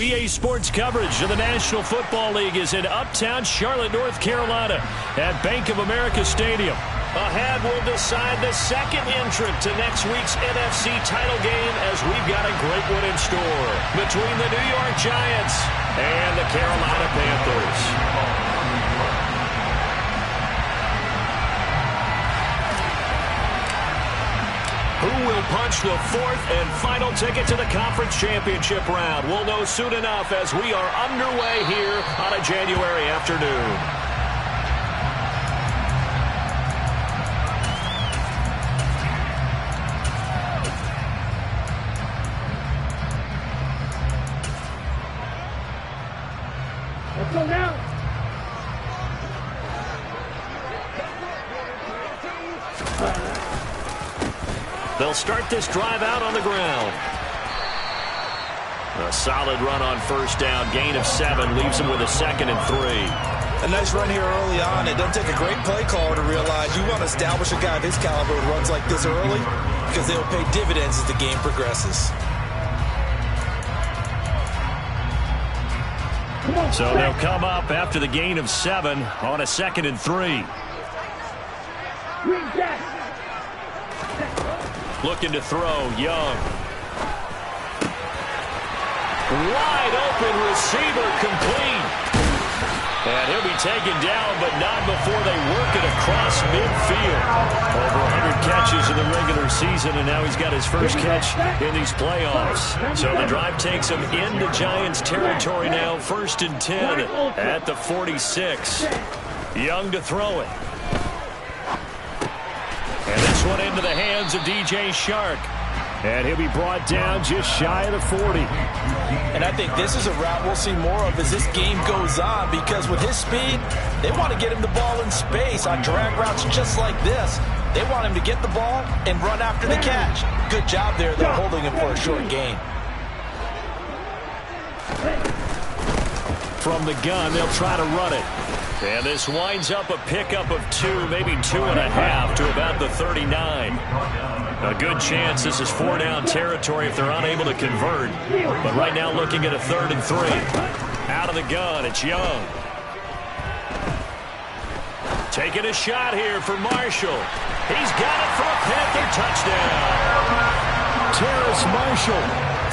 EA Sports coverage of the National Football League is in uptown Charlotte, North Carolina at Bank of America Stadium. Ahead will decide the second entrant to next week's NFC title game as we've got a great one in store between the New York Giants and the Carolina Panthers. Who will punch the fourth and final ticket to the conference championship round? We'll know soon enough as we are underway here on a January afternoon. Let's go now. They'll start this drive out on the ground. A solid run on first down. Gain of 7 leaves them with a 2nd and 3. A nice run here early on. It doesn't take a great play caller to realize you want to establish a guy of his caliber who runs like this early because they'll pay dividends as the game progresses. So they'll come up after the gain of 7 on a 2nd and 3. Looking to throw, Young. Wide open receiver, complete. And he'll be taken down, but not before they work it across midfield. Over 100 catches in the regular season, and now he's got his first catch in these playoffs. So the drive takes him into Giants territory now, 1st and 10 at the 46. Young to throw it. And this one into the hands of DJ Shark. And he'll be brought down just shy of the 40. And I think this is a route we'll see more of as this game goes on, because with his speed, they want to get him the ball in space on drag routes just like this. They want him to get the ball and run after the catch. Good job there, though, holding him for a short gain. From the gun, they'll try to run it. And this winds up a pickup of 2, maybe 2.5 to about the 39. A good chance this is 4-down territory if they're unable to convert. But right now looking at a 3rd and 3. Out of the gun, it's Young. Taking a shot here for Marshall. He's got it for a Panther touchdown. Terrace Marshall,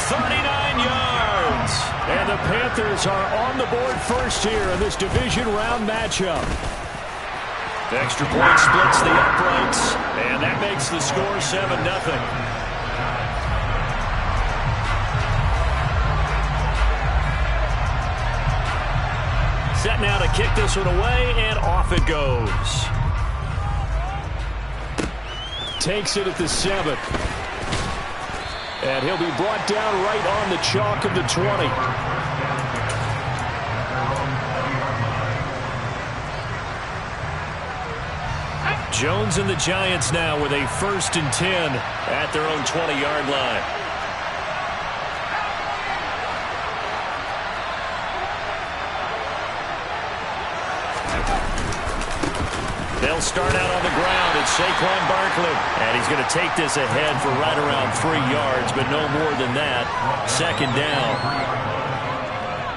39 yards. And the Panthers are on the board first here in this division round matchup. The extra point splits the uprights, and that makes the score 7-0. Set now to kick this one away, and off it goes. Takes it at the 7. And he'll be brought down right on the chalk of the 20. Jones and the Giants now with a 1st and 10 at their own 20-yard line. They'll start out on the ground. It's Saquon Barkley. And he's going to take this ahead for right around 3 yards, but no more than that. 2nd down.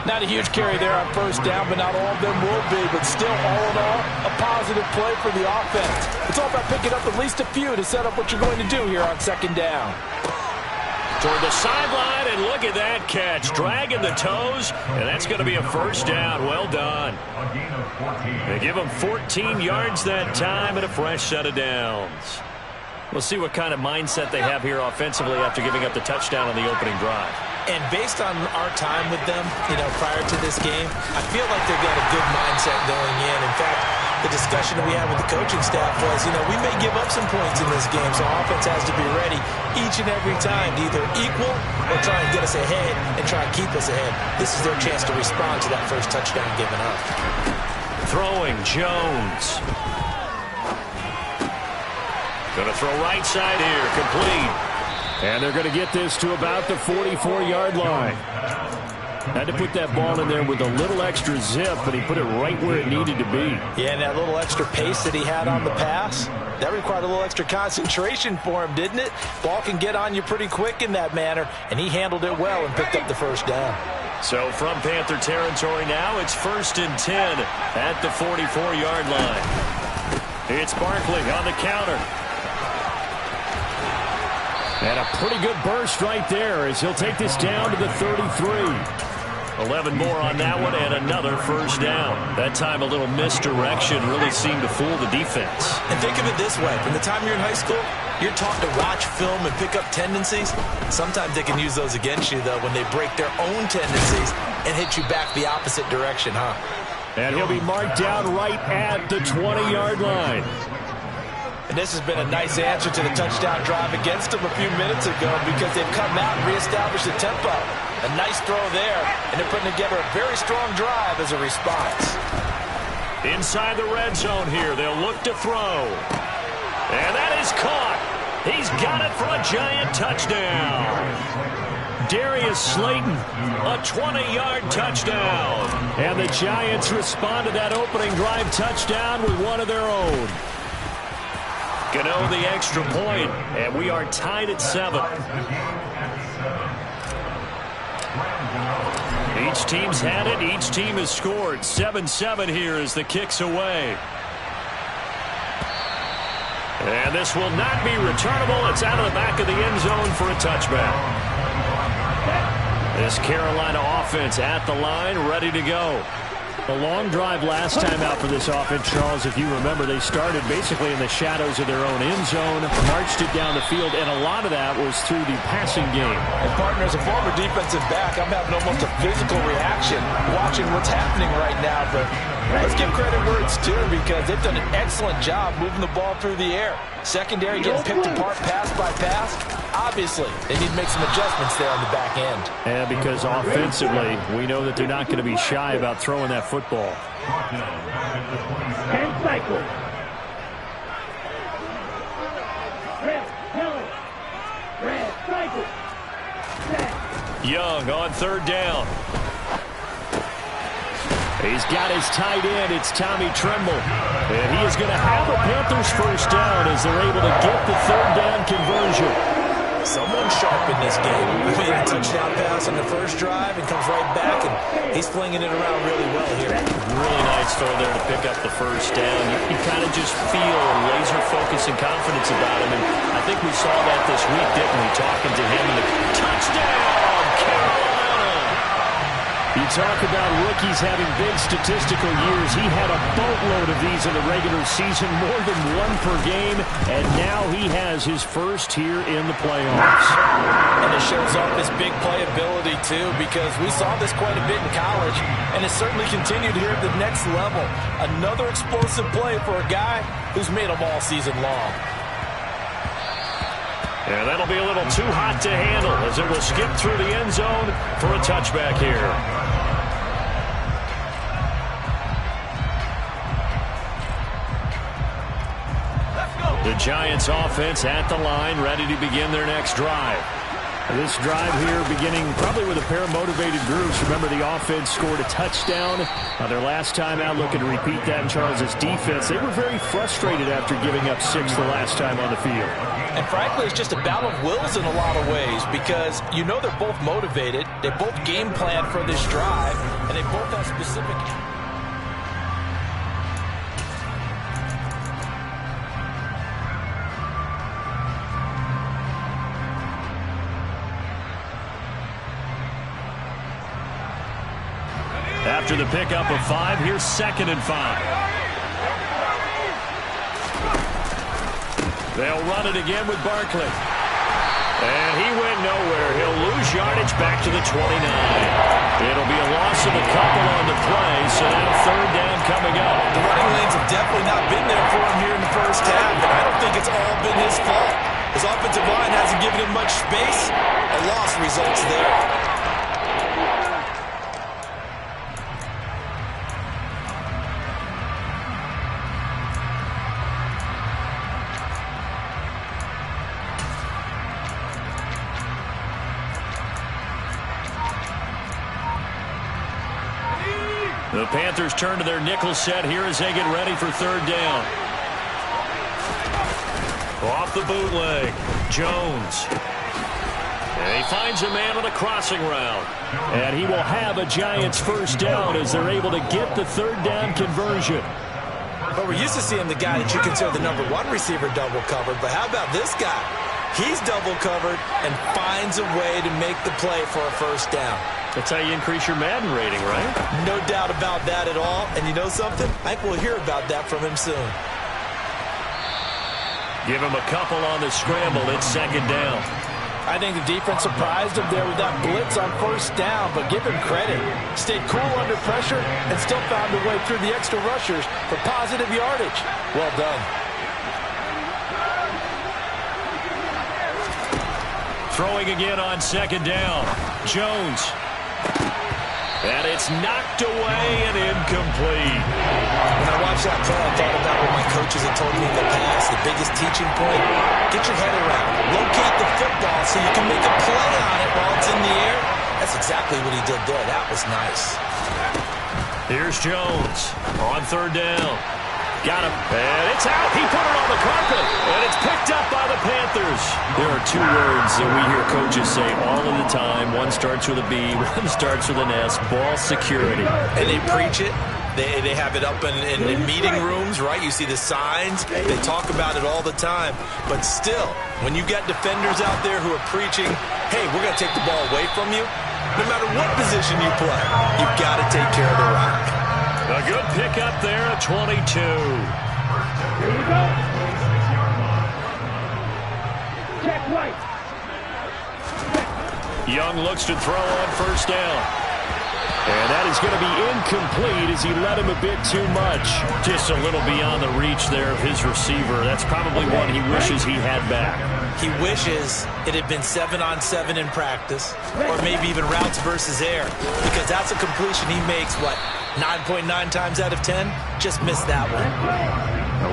Not a huge carry there on first down, but not all of them will be. But still, all in all, a positive play for the offense. It's all about picking up at least a few to set up what you're going to do here on 2nd down. Toward the sideline, and look at that catch. Dragging the toes, and that's going to be a 1st down. Well done. They give him 14 yards that time and a fresh set of downs. We'll see what kind of mindset they have here offensively after giving up the touchdown on the opening drive. And based on our time with them, prior to this game, I feel like they've got a good mindset going in. In fact, the discussion that we had with the coaching staff was, we may give up some points in this game, so offense has to be ready each and every time to either equal or try and get us ahead and try and keep us ahead. This is their chance to respond to that first touchdown given up. Throwing, Jones. Going to throw right side here, complete. And they're going to get this to about the 44-yard line. Had to put that ball in there with a little extra zip, but he put it right where it needed to be. Yeah, and that little extra pace that he had on the pass, that required a little extra concentration for him, didn't it? Ball can get on you pretty quick in that manner, and he handled it well and picked up the 1st down. So from Panther territory now, it's 1st and 10 at the 44-yard line. It's Barkley on the counter. And a pretty good burst right there as he'll take this down to the 33. 11 more on that one and another first down. That time a little misdirection really seemed to fool the defense. And think of it this way. From the time you're in high school, you're taught to watch film and pick up tendencies. Sometimes they can use those against you, though, when they break their own tendencies and hit you back the opposite direction, huh? And he'll be marked down right at the 20-yard line. And this has been a nice answer to the touchdown drive against them a few minutes ago because they've come out and reestablished the tempo. A nice throw there, and they're putting together a very strong drive as a response. Inside the red zone here, they'll look to throw. And that is caught. He's got it for a giant touchdown. Darius Slayton, a 20-yard touchdown. And the Giants respond to that opening drive touchdown with one of their own. Gano the extra point, and we are tied at 7. Each team's had it. Each team has scored. 7-7 here as the kick's away. And this will not be returnable. It's out of the back of the end zone for a touchback. This Carolina offense at the line, ready to go. A long drive last time out for this offense, Charles. If you remember, they started basically in the shadows of their own end zone, marched it down the field, and a lot of that was through the passing game. And, partner, as a former defensive back, I'm having almost a physical reaction watching what's happening right now. But let's give credit where it's due because they've done an excellent job moving the ball through the air. Secondary getting picked apart pass by pass. Obviously, they need to make some adjustments there on the back end. And because offensively, we know that they're not going to be shy about throwing that football. 10 cycles. Red cycle. Young on 3rd down. He's got his tight end. It's Tommy Tremble. And he is going to have a Panthers first down as they're able to get the 3rd down conversion. Someone sharp in this game. He made a touchdown pass on the first drive and comes right back, and he's flinging it around really well here. Really nice throw there to pick up the first down. You kind of just feel laser focus and confidence about him, and I think we saw that this week, didn't we? Talking to him in the touchdown, Carolina! You talk about rookies having big statistical years. He had a boatload of these in the regular season, more than one per game, and now he has his first here in the playoffs. And it shows off his big playability, too, because we saw this quite a bit in college, and it certainly continued here at the next level. Another explosive play for a guy who's made them all season long. And that'll be a little too hot to handle as it will skip through the end zone for a touchback here. The Giants offense at the line, ready to begin their next drive. This drive here beginning probably with a pair of motivated groups. Remember, the offense scored a touchdown. Their last time out, looking to repeat that in Charles's defense. They were very frustrated after giving up 6 the last time on the field. And frankly, it's just a battle of wills in a lot of ways because you know they're both motivated. They both game plan for this drive, and they both have specific... After the pickup of 5, here's 2nd and 5. They'll run it again with Barkley. And he went nowhere. He'll lose yardage back to the 29. It'll be a loss of a couple on the play, so now 3rd down coming up. The running lanes have definitely not been there for him here in the first half, and I don't think it's all been his fault. His offensive line hasn't given him much space. A loss results there. The Panthers turn to their nickel set here as they get ready for 3rd down. Off the bootleg, Jones. And he finds a man on a crossing route. And he will have a Giants first down as they're able to get the third down conversion. But we're used to seeing the guy that you consider the #1 receiver double covered. But how about this guy? He's double covered and finds a way to make the play for a first down. That's how you increase your Madden rating, right? No doubt about that at all. And you know something? I think we'll hear about that from him soon. Give him a couple on the scramble. It's second down. I think the defense surprised him there with that blitz on first down, but give him credit. Stayed cool under pressure and still found a way through the extra rushers for positive yardage. Well done. Throwing again on second down. Jones. And it's knocked away and incomplete. When I watched that play, I thought about what my coaches had told me in the past. The biggest teaching point, get your head around. Locate the football so you can make a play on it while it's in the air. That's exactly what he did there. That was nice. Here's Jones on third down. Got him. And it's out. He put it on the carpet. And it's picked up by the Panthers. There are two words that we hear coaches say all of the time. One starts with a B, one starts with an S. Ball security. And they preach it. They have it up in meeting rooms, right? You see the signs. They talk about it all the time. But still, when you got defenders out there who are preaching, hey, we're going to take the ball away from you, no matter what position you play, you've got to take care of the rock. A good pickup there at 22. Here we go. Check right. Young looks to throw on first down. And that is going to be incomplete as he let him a bit too much. Just a little beyond the reach there of his receiver. That's probably one he wishes he had back. He wishes it had been 7-on-7 in practice, or maybe even routes versus air, because that's a completion he makes, 9.9 times out of 10? Just missed that one.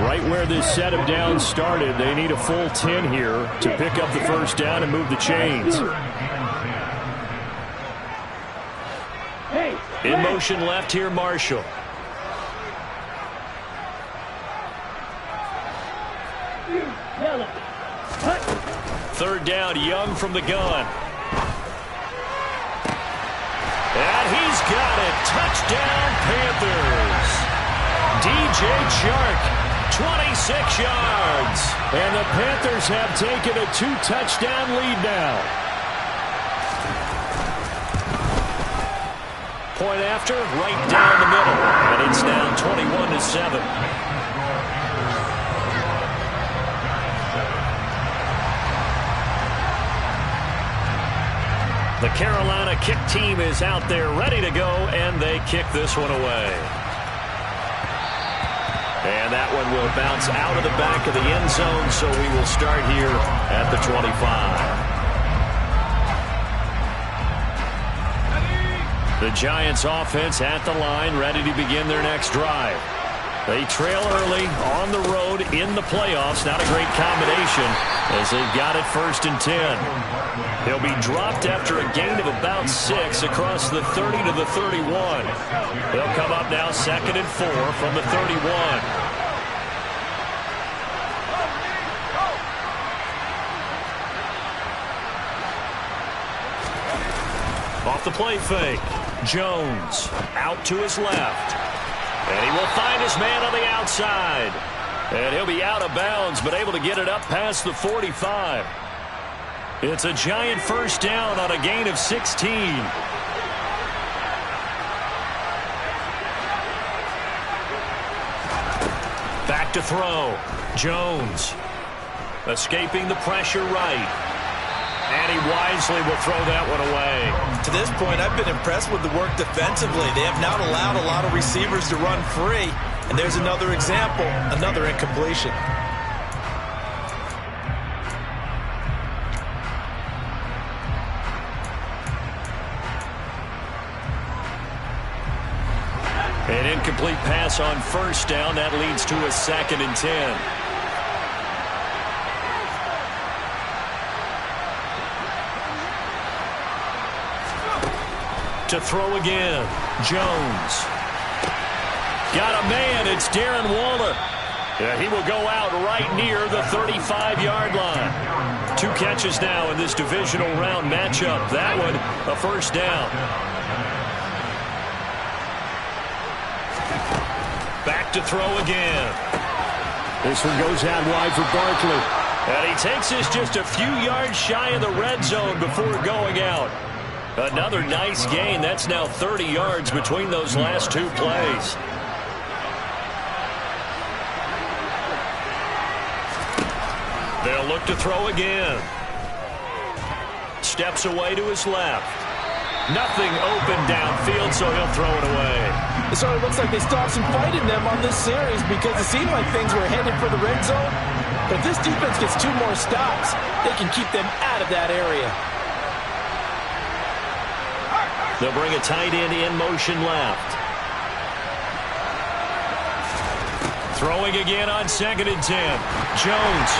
Right where this set of downs started, they need a full 10 here to pick up the first down and move the chains. In motion left here, Marshall. Third down, Young from the gun. And he's got it. Touchdown, Panthers. DJ Chark, 26 yards. And the Panthers have taken a 2-touchdown lead now. Point after, right down the middle. And it's now 21-7. The Carolina kick team is out there ready to go, and they kick this one away. And that one will bounce out of the back of the end zone, so we will start here at the 25. The Giants offense at the line, ready to begin their next drive. They trail early on the road in the playoffs. Not a great combination as they've got it 1st and 10. They'll be dropped after a gain of about 6 across the 30 to the 31. They'll come up now 2nd and 4 from the 31. Off the play fake. Jones out to his left. And he will find his man on the outside. And he'll be out of bounds, but able to get it up past the 45. It's a Giant first down on a gain of 16. Back to throw. Jones escaping the pressure right. And he wisely will throw that one away. To this point, I've been impressed with the work defensively. They have not allowed a lot of receivers to run free. And there's another example, another incompletion. An incomplete pass on first down. That leads to a 2nd and 10. To throw again. Jones. Got a man. It's Darren Waller. Yeah, he will go out right near the 35-yard line. 2 catches now in this divisional round matchup. That one, a first down. Back to throw again. This one goes out wide for Barkley. And he takes this just a few yards shy of the red zone before going out. Another nice gain. That's now 30 yards between those last 2 plays. They'll look to throw again. Steps away to his left. Nothing open downfield, so he'll throw it away. It sort of looks like they still have some fight in them on this series because it seemed like things were headed for the red zone. But if this defense gets 2 more stops, they can keep them out of that area. They'll bring a tight end in motion left. Throwing again on 2nd and 10. Jones.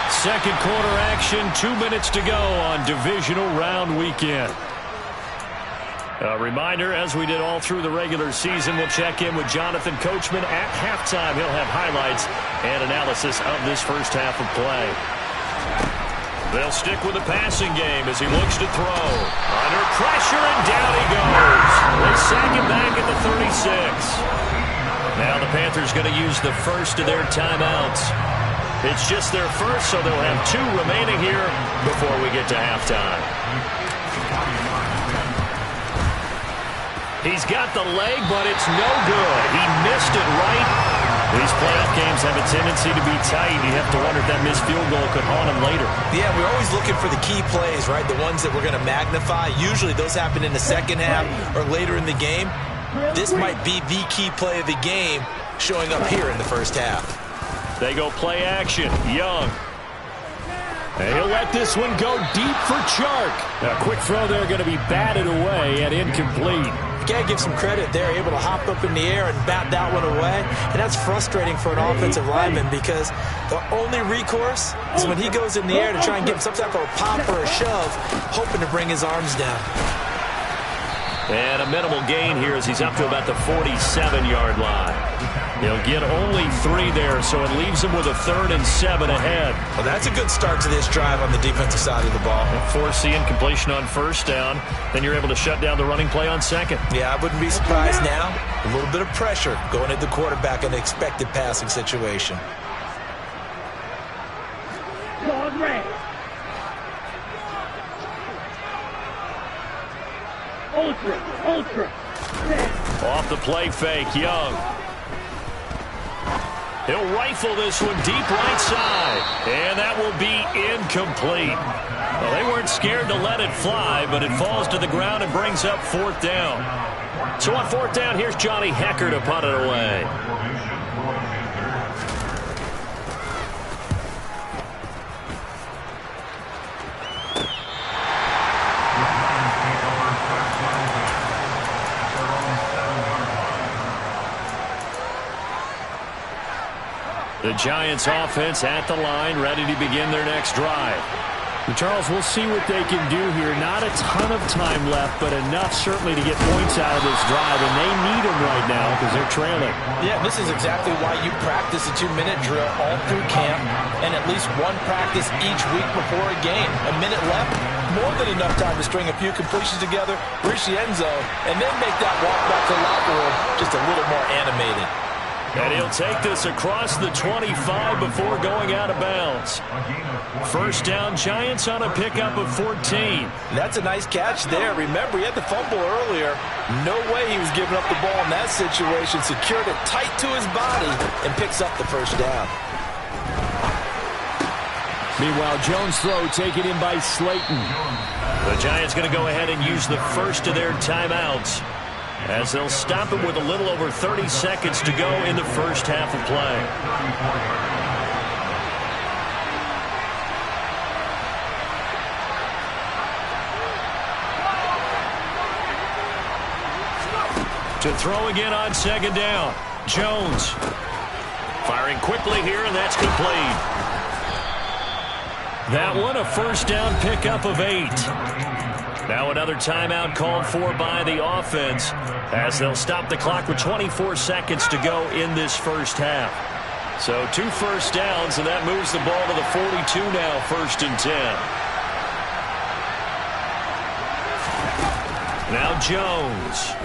Second quarter action, 2 minutes to go on divisional round weekend. A reminder, as we did all through the regular season, we'll check in with Jonathan Coachman at halftime. He'll have highlights and analysis of this first half of play. They'll stick with the passing game as he looks to throw. Under pressure, and down he goes. They sack him back at the 36. Now the Panthers going to use the first of their timeouts. It's just their first, so they'll have 2 remaining here before we get to halftime. He's got the leg, but it's no good. He missed it right. These playoff games have a tendency to be tight. You have to wonder if that missed field goal could haunt him later. Yeah, we're always looking for the key plays, right? The ones that we're going to magnify. Usually those happen in the second half or later in the game. This might be the key play of the game showing up here in the first half. They go play action. Young. And he'll let this one go deep for Chark. A quick throw there going to be batted away and incomplete. You got to give some credit there, able to hop up in the air and bat that one away. And that's frustrating for an offensive lineman because the only recourse is when he goes in the air to try and get some type of a pop or a shove, hoping to bring his arms down. And a minimal gain here as he's up to about the 47-yard line. He'll get only 3 there, so it leaves him with a 3rd and 7 ahead. Well, that's a good start to this drive on the defensive side of the ball. Force the incompletion on first down. Then you're able to shut down the running play on second. Yeah, I wouldn't be surprised now. A little bit of pressure going at the quarterback in the expected passing situation. Dog red. Ultra. Off the play fake, Young. He'll rifle this one deep right side. And that will be incomplete. Well, they weren't scared to let it fly, but it falls to the ground and brings up 4th down. So on 4th down, here's Johnny Hecker to punt it away. The Giants offense at the line, ready to begin their next drive. And Charles, we'll see what they can do here. Not a ton of time left, but enough certainly to get points out of this drive, and they need them right now because they're trailing. Yeah, this is exactly why you practice a 2-minute drill all through camp and at least one practice each week before a game. A minute left, more than enough time to string a few completions together, reach the end zone, and then make that walk back to the locker room just a little more animated. And he'll take this across the 25 before going out of bounds. First down, Giants on a pickup of 14. That's a nice catch there. Remember, he had the fumble earlier. No way he was giving up the ball in that situation. Secured it tight to his body and picks up the first down. Meanwhile, Jones' throw taken in by Slayton. The Giants going to go ahead and use the first of their timeouts, as they'll stop him with a little over 30 seconds to go in the first half of play. To throw again on 2nd down. Jones firing quickly here, and that's complete. That one a first down pickup of 8. Now another timeout called for by the offense as they'll stop the clock with 24 seconds to go in this first half. So 2 first downs, and that moves the ball to the 42 now, 1st and 10. Now Jones.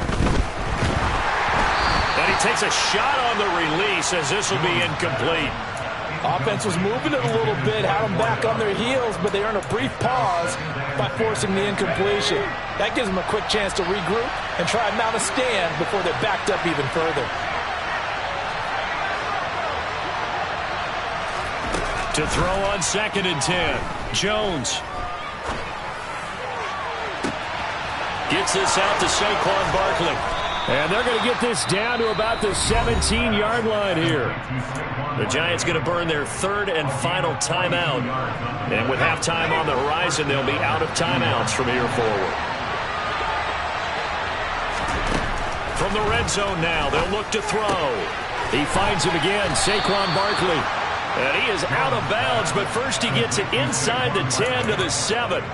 And he takes a shot on the release as this will be incomplete. Offense was moving it a little bit, had them back on their heels, but they earned a brief pause by forcing the incompletion. That gives them a quick chance to regroup and try and mount a stand before they're backed up even further. To throw on 2nd and 10. Jones. Gets this out to Saquon Barkley. And they're going to get this down to about the 17-yard line here. The Giants going to burn their 3rd and final timeout. And with halftime on the horizon, they'll be out of timeouts from here forward. From the red zone now, they'll look to throw. He finds him again, Saquon Barkley. And he is out of bounds, but first he gets it inside the 10 to the 7.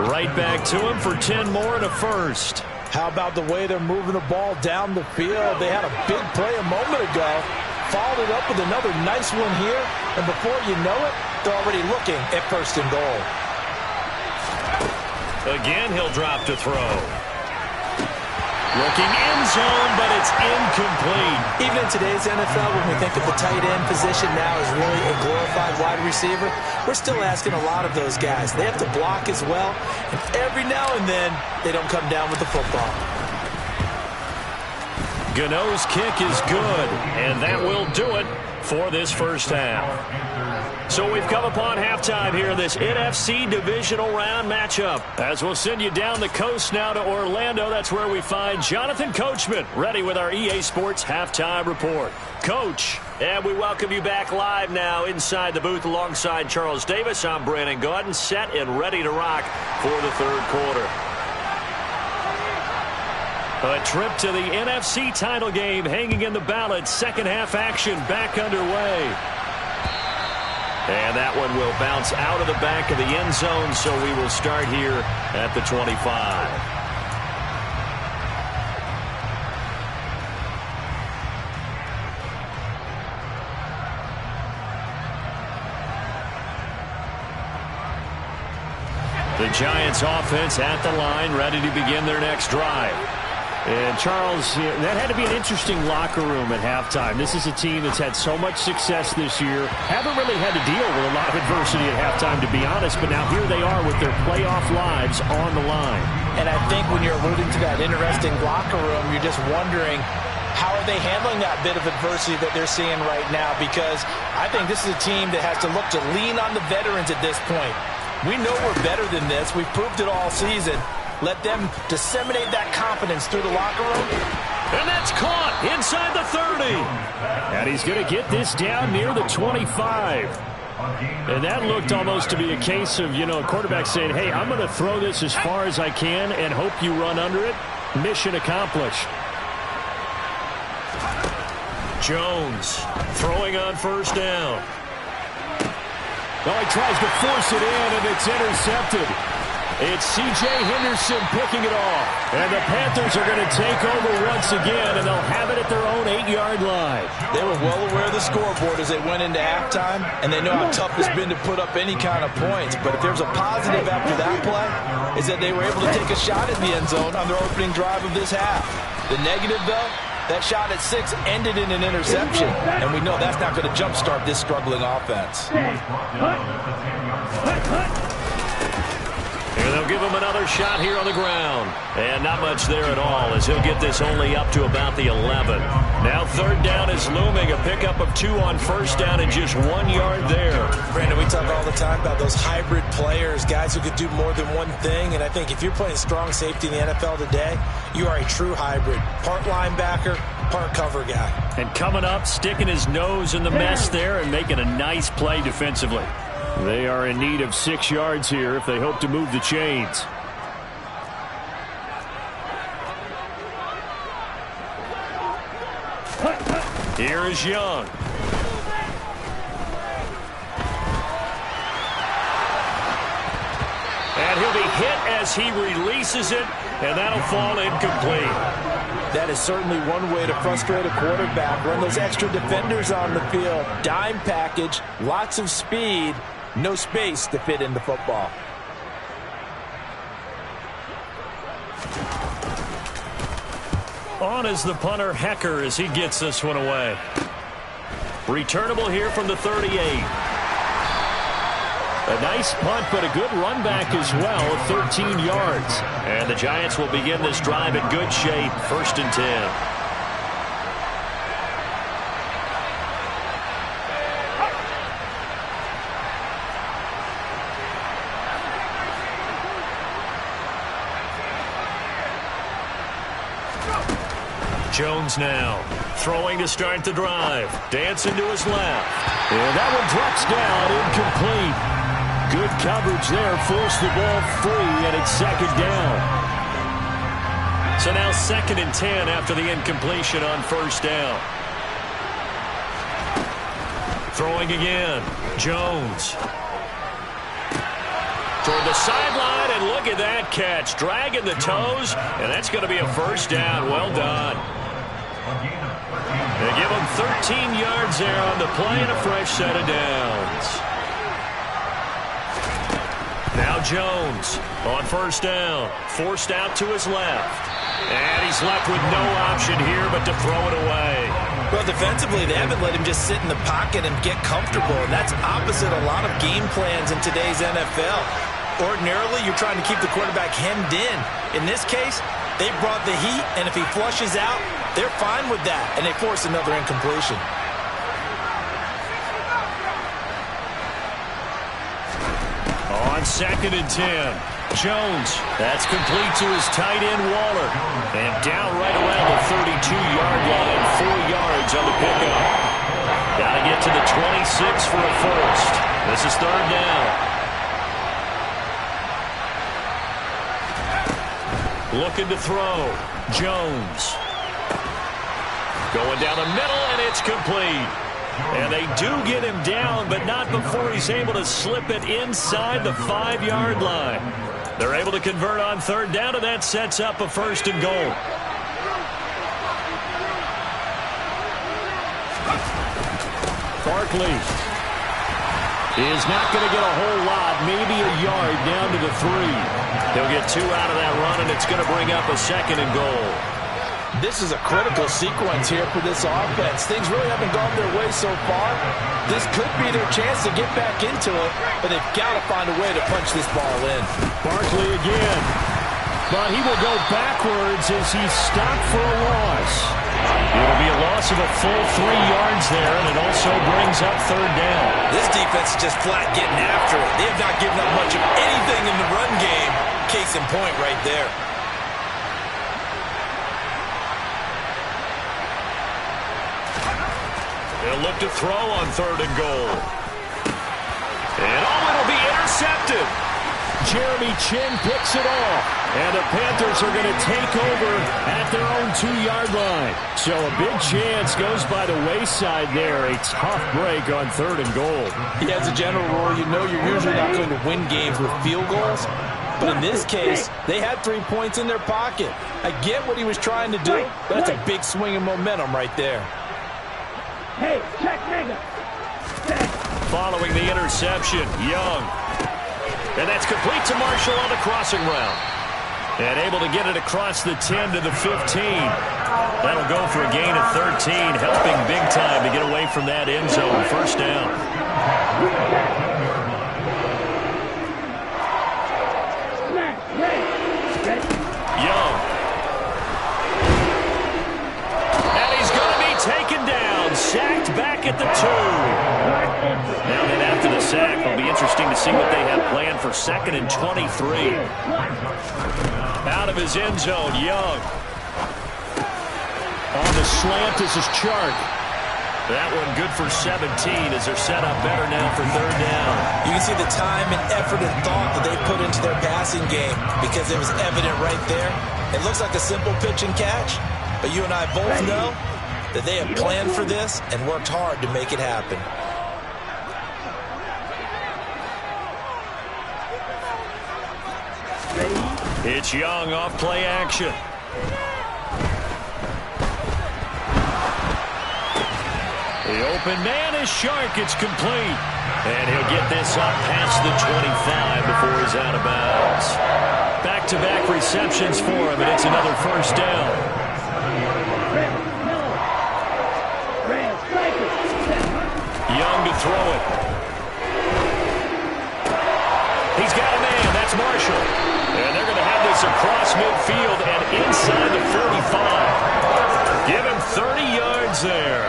Right back to him for 10 more and a first. How about the way they're moving the ball down the field? They had a big play a moment ago. Followed it up with another nice one here. And before you know it, they're already looking at 1st and goal. Again, he'll drop to throw. Looking end zone, but it's incomplete. Even in today's NFL, when we think of the tight end position now as really a glorified wide receiver, we're still asking a lot of those guys. They have to block as well, and every now and then, they don't come down with the football. Gano's kick is good, and that will do it for this first half. So we've come upon halftime here in this NFC divisional round matchup. As we'll send you down the coast now to Orlando, that's where we find Jonathan Coachman, ready with our EA Sports halftime report. Coach, and we welcome you back live now inside the booth alongside Charles Davis. I'm Brandon Gaudin, set and ready to rock for the 3rd quarter. A trip to the NFC title game hanging in the balance. 2nd half action back underway. And that one will bounce out of the back of the end zone, so we will start here at the 25. The Giants offense at the line, ready to begin their next drive. And, Charles, that had to be an interesting locker room at halftime. This is a team that's had so much success this year. Haven't really had to deal with a lot of adversity at halftime, to be honest. But now here they are with their playoff lives on the line. And I think when you're alluding to that interesting locker room, you're just wondering, how are they handling that bit of adversity that they're seeing right now? Because I think this is a team that has to look to lean on the veterans at this point. We know we're better than this. We've proved it all season. Let them disseminate that confidence through the locker room. And that's caught inside the 30. And he's going to get this down near the 25. And that looked almost to be a case of, a quarterback saying, hey, I'm going to throw this as far as I can and hope you run under it. Mission accomplished. Jones throwing on 1st down. Well, he tries to force it in, and it's intercepted. It's C.J. Henderson picking it off. And the Panthers are going to take over once again, and they'll have it at their own 8-yard line. They were well aware of the scoreboard as they went into halftime, and they know how tough it's been to put up any kind of points. But if there's a positive after that play, is that they were able to take a shot at the end zone on their opening drive of this half. The negative, though, that shot at 6 ended in an interception, and we know that's not going to jumpstart this struggling offense. And they'll give him another shot here on the ground. And not much there at all, as he'll get this only up to about the 11. Now 3rd down is looming. A pickup of 2 on 1st down and just 1 yard there. Brandon, we talk all the time about those hybrid players, guys who could do more than one thing. And I think if you're playing strong safety in the NFL today, you are a true hybrid. Part linebacker, part cover guy. And coming up, sticking his nose in the mess there and making a nice play defensively. They are in need of 6 yards here if they hope to move the chains. Here is Young. And he'll be hit as he releases it, and that'll fall incomplete. That is certainly one way to frustrate a quarterback. Run those extra defenders on the field. Dime package, lots of speed, no space to fit in the football. On is the punter, Hecker, as he gets this one away. Returnable here from the 38. A nice punt, but a good run back as well of 13 yards. And the Giants will begin this drive in good shape, 1st and 10. Jones now throwing to start the drive. Dancing to his left. And that one drops down, incomplete. Good coverage there, forced the ball free, and it's 2nd down. So now 2nd and 10 after the incompletion on 1st down. Throwing again. Jones. Toward the sideline, and look at that catch. Dragging the toes, and that's going to be a 1st down. Well done. They give him 13 yards there on the play and a fresh set of downs. Now Jones on 1st down. Forced out to his left. And he's left with no option here but to throw it away. Well, defensively, they haven't let him just sit in the pocket and get comfortable. And that's opposite a lot of game plans in today's NFL. Ordinarily, you're trying to keep the quarterback hemmed in. In this case, they brought the heat, and if he flushes out, they're fine with that, and they force another incompletion. On 2nd and 10, Jones. That's complete to his tight end, Waller. And down right around the 32-yard line, 4 yards on the pickup. Got to get to the 26 for a 1st. This is 3rd down. Looking to throw. Jones. Going down the middle, and it's complete. And they do get him down, but not before he's able to slip it inside the 5-yard line. They're able to convert on 3rd down, and that sets up a 1st and goal. Barkley is not going to get a whole lot, maybe a yard down to the 3. He'll get 2 out of that run, and it's going to bring up a 2nd and goal. This is a critical sequence here for this offense. Things really haven't gone their way so far. This could be their chance to get back into it, but they've got to find a way to punch this ball in. Barkley again. But he will go backwards as he's stopped for a loss. It'll be a loss of a full 3 yards there, and it also brings up 3rd down. This defense is just flat getting after it. They have not given up much of anything in the run game. Case in point right there. They'll look to throw on 3rd and goal. And it'll be intercepted. Jeremy Chin picks it off. And the Panthers are going to take over at their own 2-yard line. So a big chance goes by the wayside there. A tough break on 3rd and goal. Yeah, as a general rule, you know you're usually not going to win games with field goals. But in this case, they had 3 points in their pocket. I get what he was trying to do. That's a big swing of momentum right there. Hey, check nigga. Following the interception, Young. And that's complete to Marshall on the crossing route. And able to get it across the 10 to the 15. That'll go for a gain of 13, helping big time to get away from that end zone. 1st down. Young. And he's going to be taken down. Sacked back at the 2. Now then after the sack, it'll be interesting to see what they have planned for 2nd and 23. Out of his end zone, Young. On the slant, this is Chark. That one good for 17 as they're set up better now for 3rd down. You can see the time and effort and thought that they put into their passing game because it was evident right there. It looks like a simple pitch and catch, but you and I both know that they have planned for this and worked hard to make it happen. It's Young off play action. The open man is Shark. It's complete. And he'll get this up past the 25 before he's out of bounds. Back-to-back receptions for him, and it's another first down. Young to throw it. He's got a man. That's Marshall. And they're going to have this across midfield and inside the 45. Give him 30 yards there.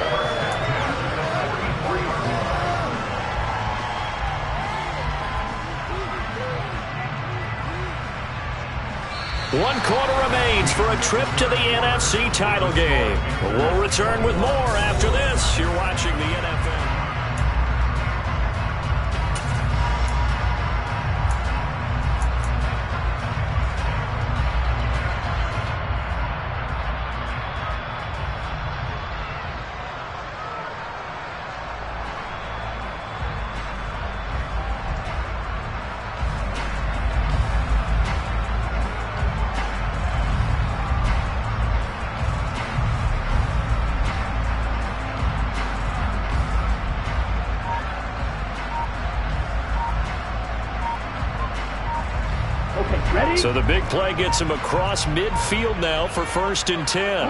One quarter remains for a trip to the NFC title game. We'll return with more after this. You're watching the NFL. So the big play gets him across midfield now for 1st and 10.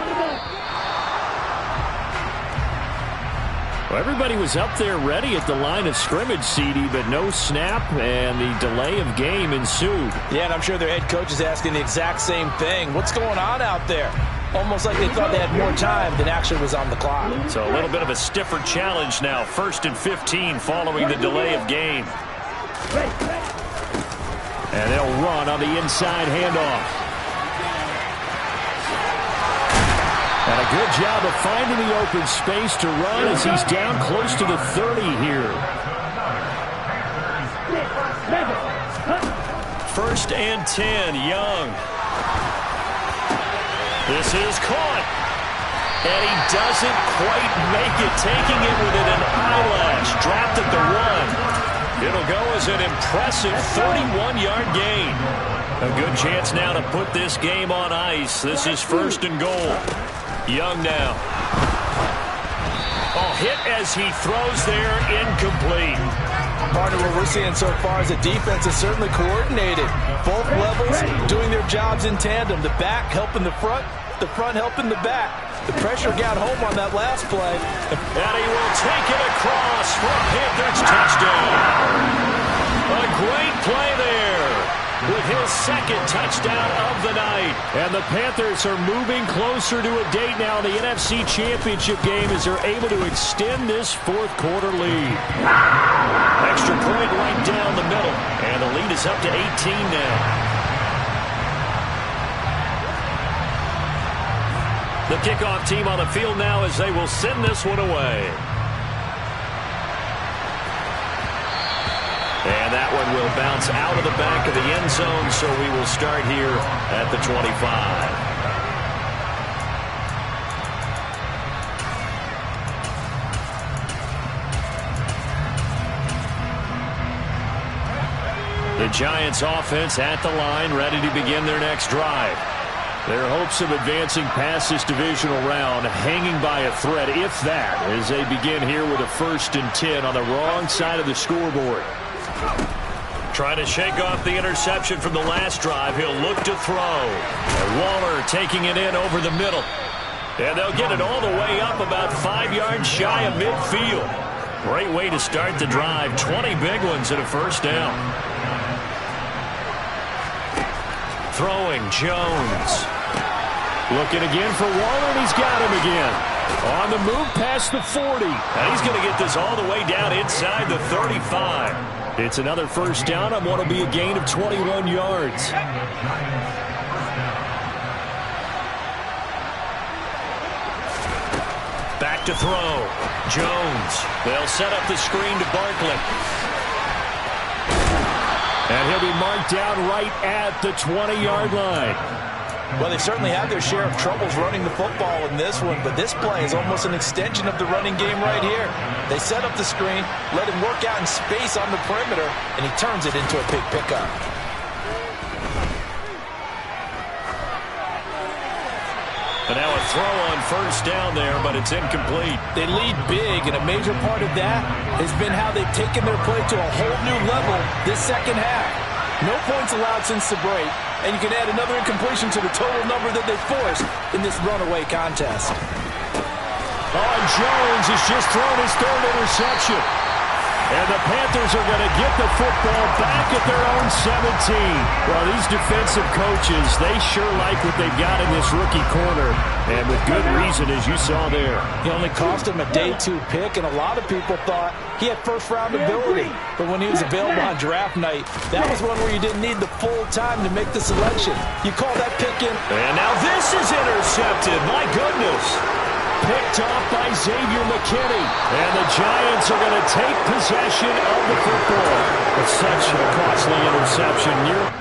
Well, everybody was up there ready at the line of scrimmage, CD, but no snap, and the delay of game ensued. Yeah, and I'm sure their head coach is asking the exact same thing. What's going on out there? Almost like they thought they had more time than actually was on the clock. So a little bit of a stiffer challenge now. 1st and 15 following the delay of game. And they'll run on the inside handoff. And a good job of finding the open space to run as he's down close to the 30 here. 1st and 10, Young. This is caught. And he doesn't quite make it, taking it within an eyelash. Dropped at the 1. It'll go as an impressive 31-yard gain. A good chance now to put this game on ice. This is 1st and goal. Young now. Oh, hit as he throws there, incomplete. Partner, what we're seeing so far is the defense is certainly coordinated. Both levels doing their jobs in tandem. The back helping the front helping the back. The pressure got home on that last play. And he will take it across for a Panthers touchdown. A great play there with his 2nd touchdown of the night. And the Panthers are moving closer to a date now in the NFC Championship game as they're able to extend this 4th quarter lead. Extra point right down the middle. And the lead is up to 18 now. The kickoff team on the field now as they will send this one away. And that one will bounce out of the back of the end zone, so we will start here at the 25. The Giants offense at the line, ready to begin their next drive. Their hopes of advancing past this divisional round hanging by a thread, if that, as they begin here with a 1st and 10 on the wrong side of the scoreboard. Trying to shake off the interception from the last drive. He'll look to throw. And Waller taking it in over the middle. And they'll get it all the way up about 5 yards shy of midfield. Great way to start the drive. 20 big ones and a 1st down. Throwing, Jones. Looking again for Waller, and he's got him again. On the move past the 40. And he's going to get this all the way down inside the 35. It's another 1st down on what will be a gain of 21 yards. Back to throw. Jones. They'll set up the screen to Barkley. And he'll be marked down right at the 20-yard line. Well, they certainly had their share of troubles running the football in this one, but this play is almost an extension of the running game right here. They set up the screen, let him work out in space on the perimeter, and he turns it into a big pickup. And now a throw on first down there, but it's incomplete. They lead big, and a major part of that has been how they've taken their play to a whole new level this second half. No points allowed since the break, and you can add another incompletion to the total number that they forced in this runaway contest. And Jones has just thrown his third interception. And the Panthers are going to get the football back at their own 17. Well, these defensive coaches, they sure like what they've got in this rookie corner. And with good reason, as you saw there. He only cost him a day 2 pick, and a lot of people thought he had first-round ability. But when he was available on draft night, that was one where you didn't need the full time to make the selection. You call that pick in. And now this is intercepted. My goodness. Picked off by Xavier McKinney. And the Giants are going to take possession of the football. It's such a costly interception.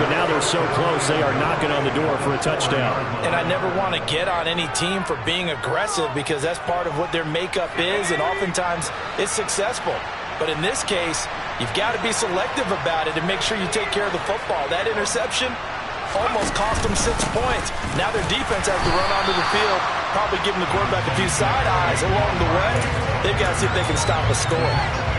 But now they're so close, they are knocking on the door for a touchdown. And I never want to get on any team for being aggressive because that's part of what their makeup is, and oftentimes it's successful. But in this case, you've got to be selective about it and make sure you take care of the football. That interception almost cost them 6 points. Now their defense has to run onto the field, probably giving the quarterback a few side eyes along the way. They've got to see if they can stop a score.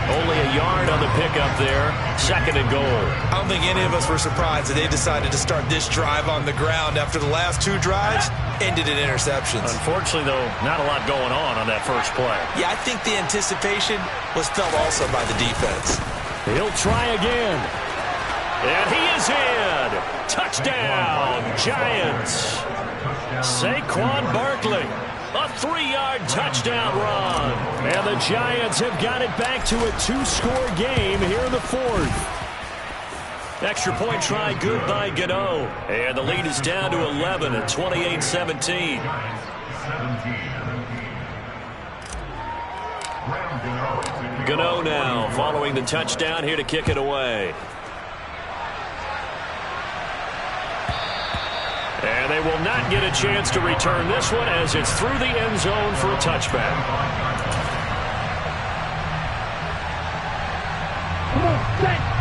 Only a yard on the pickup there. 2nd and goal. I don't think any of us were surprised that they decided to start this drive on the ground after the last 2 drives ended in interceptions. Unfortunately, though, not a lot going on that first play. Yeah, I think the anticipation was felt also by the defense. He'll try again. And he is in. Touchdown, Giants. Saquon Barkley. A 3-yard touchdown run. And the Giants have got it back to a 2-score game here in the 4th. Extra point try good by Gano. And the lead is down to 11 at 28-17. Gano now following the touchdown here to kick it away. And they will not get a chance to return this one as it's through the end zone for a touchback.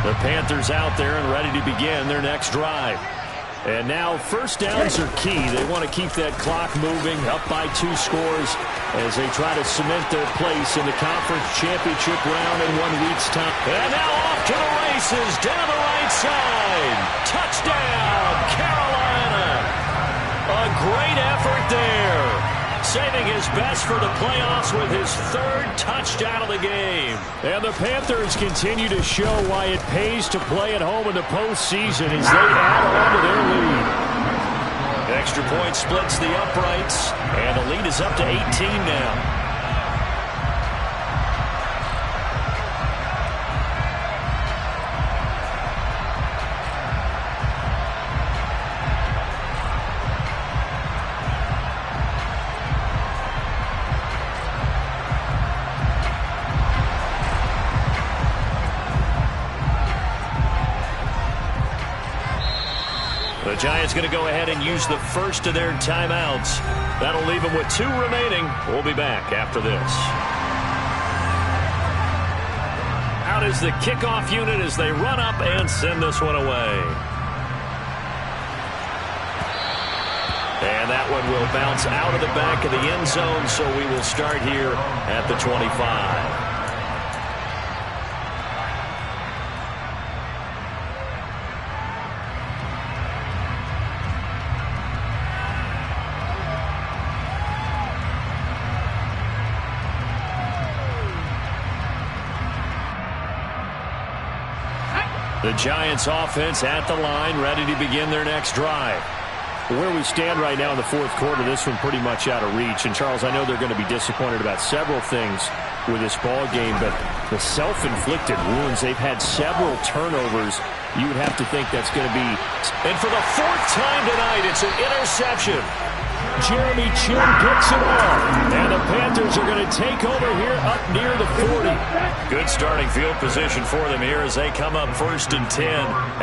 The Panthers out there and ready to begin their next drive. And now first downs are key. They want to keep that clock moving up by 2 scores as they try to cement their place in the conference championship round in 1 week's time. And now off to the races down the right side. Touchdown, Carolina. A great effort there. Saving his best for the playoffs with his 3rd touchdown of the game. And the Panthers continue to show why it pays to play at home in the postseason as they add on to their lead. Extra point splits the uprights, and the lead is up to 18 now. The Giants going to go ahead and use the first of their timeouts. That'll leave them with 2 remaining. We'll be back after this. Out is the kickoff unit as they run up and send this one away. And that one will bounce out of the back of the end zone, so we will start here at the 25. The Giants offense at the line, ready to begin their next drive. Where we stand right now in the fourth quarter, this one pretty much out of reach. And, Charles, I know they're going to be disappointed about several things with this ball game, but the self-inflicted wounds, they've had several turnovers. You would have to think that's going to be. And for the 4th time tonight, it's an interception. Jeremy Chin picks it off. And the Panthers are going to take over here up near the 40. Good starting field position for them here as they come up 1st and 10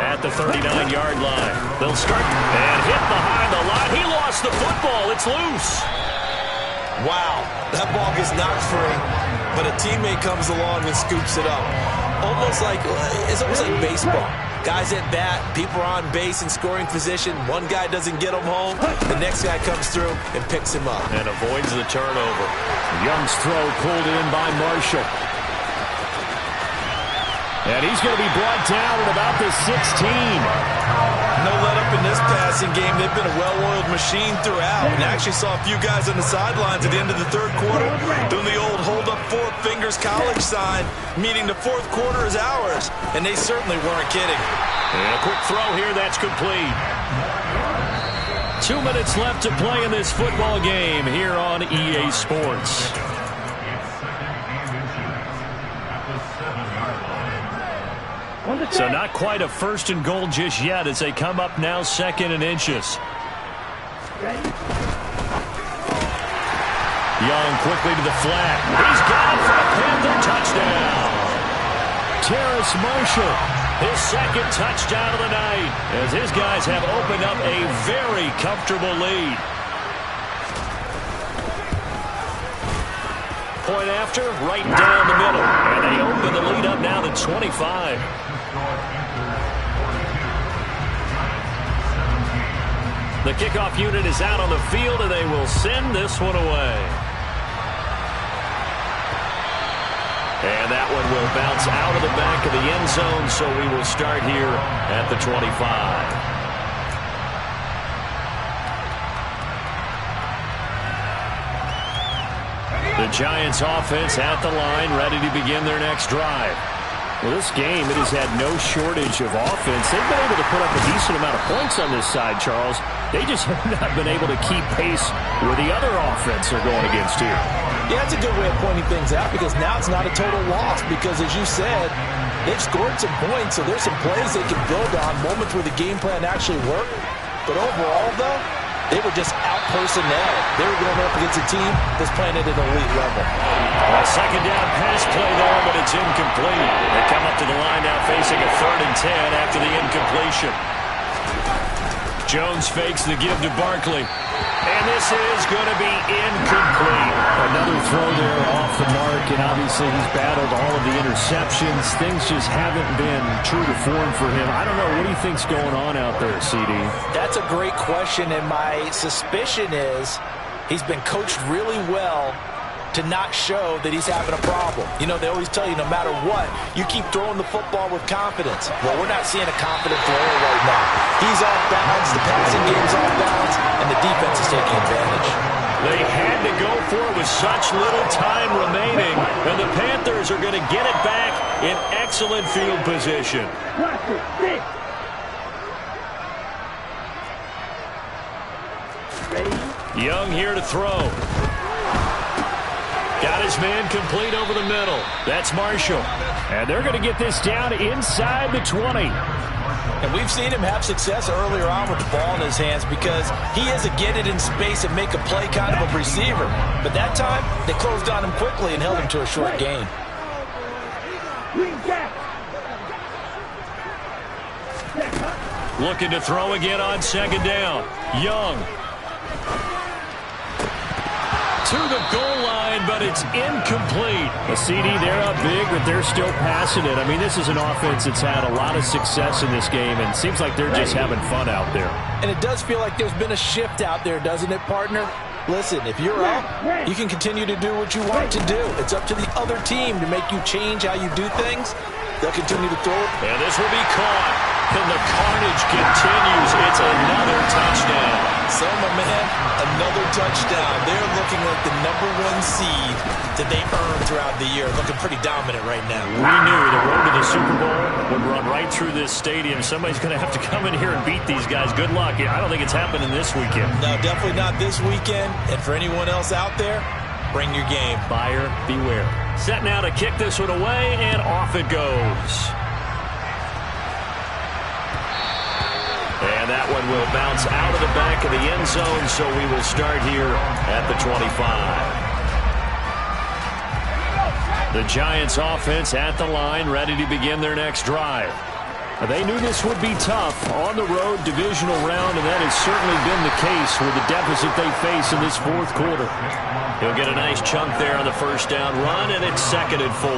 at the 39-yard line. They'll start and hit behind the line. He lost the football. It's loose. Wow, that ball gets knocked free, but a teammate comes along and scoops it up. It's almost like baseball. Guys at bat, people are on base in scoring position. One guy doesn't get him home. The next guy comes through and picks him up. And avoids the turnover. Young's throw pulled in by Marshall. And he's going to be brought down at about the 16. No let up in this passing game. They've been a well-oiled machine throughout. And I actually saw a few guys on the sidelines at the end of the 3rd quarter doing the old hold up 4 fingers college sign, meaning the 4th quarter is ours. And they certainly weren't kidding. And a quick throw here, that's complete. 2 minutes left to play in this football game here on EA Sports. So not quite a 1st and goal just yet as they come up now 2nd and inches. Young quickly to the flat. He's got it for a Panther touchdown. Terrace Marshall, his 2nd touchdown of the night as his guys have opened up a very comfortable lead. Point after, right down the middle. And they open the lead up now to 25. The kickoff unit is out on the field, and they will send this one away. And that one will bounce out of the back of the end zone, so we will start here at the 25. The Giants offense at the line, ready to begin their next drive. Well, this game, it has had no shortage of offense. They've been able to put up a decent amount of points on this side, Charles. They just have not been able to keep pace with the other offense they're going against here. Yeah, that's a good way of pointing things out because now it's not a total loss because, as you said, they've scored some points, so there's some plays they can build on, moments where the game plan actually worked. But overall, though, they were just out-personnel. They were going up against a team that's playing at an elite level. A 2nd down pass play there, but it's incomplete. They come up to the line now facing a 3rd and 10 after the incompletion. Jones fakes the give to Barkley. And this is going to be incomplete. Another throw there off the mark, and obviously he's battled all of the interceptions. Things just haven't been true to form for him. I don't know. What do you think's going on out there, CD? That's a great question, and my suspicion is he's been coached really well to not show that he's having a problem. You know, they always tell you no matter what, you keep throwing the football with confidence. Well, we're not seeing a confident thrower right now. He's off balance, the passing game's off balance, and the defense is taking advantage. They had to go for it with such little time remaining, and the Panthers are going to get it back in excellent field position. Young here to throw. Got his man complete over the middle. That's Marshall. And they're going to get this down inside the 20. And we've seen him have success earlier on with the ball in his hands because he is a get it in space and make a play kind of a receiver. But that time, they closed on him quickly and held him to a short gain. Looking to throw again on second down. Young. To the goal line, but it's incomplete. A CD, they're up big, but they're still passing it. I mean, this is an offense that's had a lot of success in this game, and it seems like they're just having fun out there. And it does feel like there's been a shift out there, doesn't it, partner? Listen, if you're up, you can continue to do what you want to do. It's up to the other team to make you change how you do things. They'll continue to throw it. And this will be caught. And the carnage continues. It's another touchdown. So, my man, another touchdown. They're looking like the #1 seed that they earned throughout the year. Looking pretty dominant right now. We knew the road to the Super Bowl would run right through this stadium. Somebody's going to have to come in here and beat these guys. Good luck. I don't think it's happening this weekend. No, definitely not this weekend. And for anyone else out there, bring your game. Buyer beware. Set now to kick this one away, and off it goes. And that one will bounce out of the back of the end zone, so we will start here at the 25. The Giants offense at the line, ready to begin their next drive. They knew this would be tough on the road, divisional round, and that has certainly been the case with the deficit they face in this fourth quarter. He'll get a nice chunk there on the first down run, and it's 2nd and 4.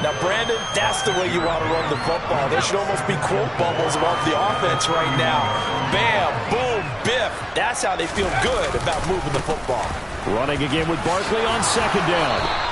Now, Brandon, that's the way you want to run the football. There should almost be quote bubbles above the offense right now. Bam, boom, biff. That's how they feel good about moving the football. Running again with Barkley on second down.